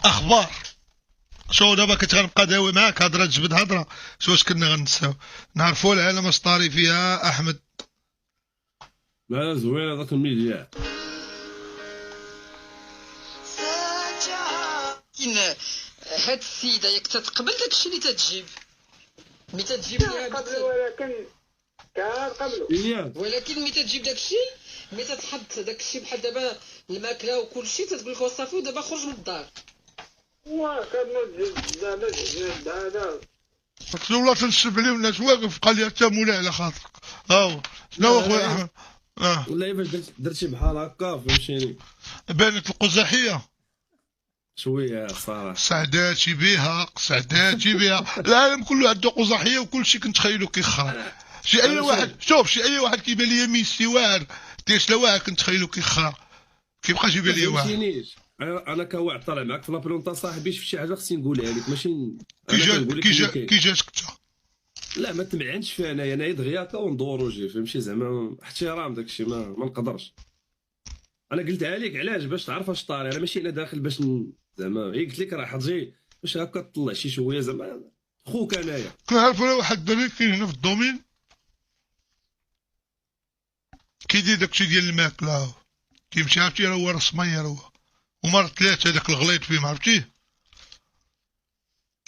اخبار. شو دابا كنت غنبقى داوي معاك هضره تجبد هضره. شو واش كنا غنساو نعرفوا العالم اش طاري فيها احمد. لا زوين هذاك الميديا. كاين هاد السيده ياك تتقبل داكشي اللي تتجيب ملي تتجيب ليها قبل ولكن كان قبله إياه ولكن ملي تتجيب داكشي ملي تتحط داكشي بحال دابا الماكله وكلشي تتقول لك صافي ودابا خرج من الدار. وكان زعما جهد هذا قلت له والله تنسب عليه الناس واقف قال لي حتى مولاي على خاطرك. ها شنو هو خويا احمد؟ والله فاش درتي بحال هكا فهمتيني بانت القزحيه شويه صراحه. سعداتي بها سعداتي بها. العالم كله عنده قزحيه وكل شيء كنتخيلو كيخرا. شي اي واحد شوف شي اي واحد كيبان ليا ميسي واعر تيسلا واعر كنتخيلو كيخرا كيبقى يبان ليا واعر. فهمتينيش انا كواعد طالع معاك في لابلون تاع صاحبي شفت شي حاجه خصني نقولها لك ماشي كي جاتك انت؟ لا ما تمعنش فيها انايا دغيا وندورو جي فهمتي زعما احترام داكشي ما نقدرش. انا قلتها لك علاش باش تعرف اش طاري. انا ماشي انا داخل باش زعما هي قلت لك راه حتجي باش هكا تطلع شي شويه زعما خوك انايا. كنعرف انا واحد الدري كاين هنا في الدومين كيدير داكشي ديال الماكله كيمشي عرفتي راه هو راه سمير هو ومرة ثلاثة هذاك الغليط فيه ما عرفتيه.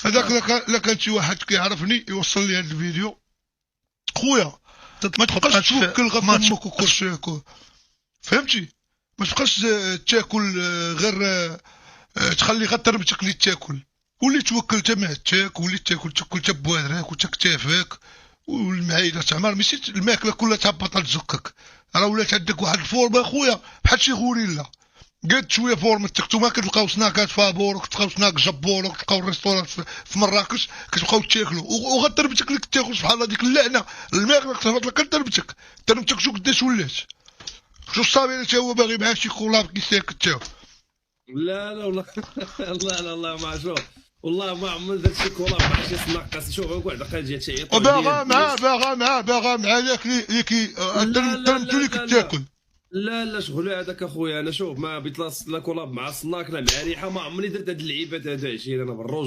هذاك لا كان شي واحد كيعرفني يوصل لي هذا الفيديو خويا ما تبقاش توكل غير فمك وكل شيء فهمتي. ما تبقاش تاكل غير تخلي غير تربتك اللي تاكل ولي توكل تا معدتك ولي تاكل تا بوادرك وتا كتافك والمعيده تعمر ماشي الماكله كلها تهبط لتزكك. راه ولات عندك واحد الفورما خويا بحال شي غوريلا قد شويه فورمتك. نتوما كتلقاو سناكات فابور وكتلقاو سناك جبور وكتلقاو الريستورات في مراكش كتبقاو تاكلوا وغير تربتك اللي كتاكل سبحان الله ديك اللعنه الماكله كتهبط لك تربتك شو قداش ولات. شو الصابي تا هو باغي معاه شي كولاب كيساكت تا هو. لا والله الله ما شوف والله ما عمر درت شي كولا مع شي سناقص. شوف غير واحد دقيقه جات تعيط باغا معاه ياك اللي ترمتو اللي كتاكل. لا شغل هذاك اخويا. انا شوف ما بيطلع لا كولاب مع السناك لا مع ريحه ما عمري درت هاد اللعيبات هذا عشير انا بالروج.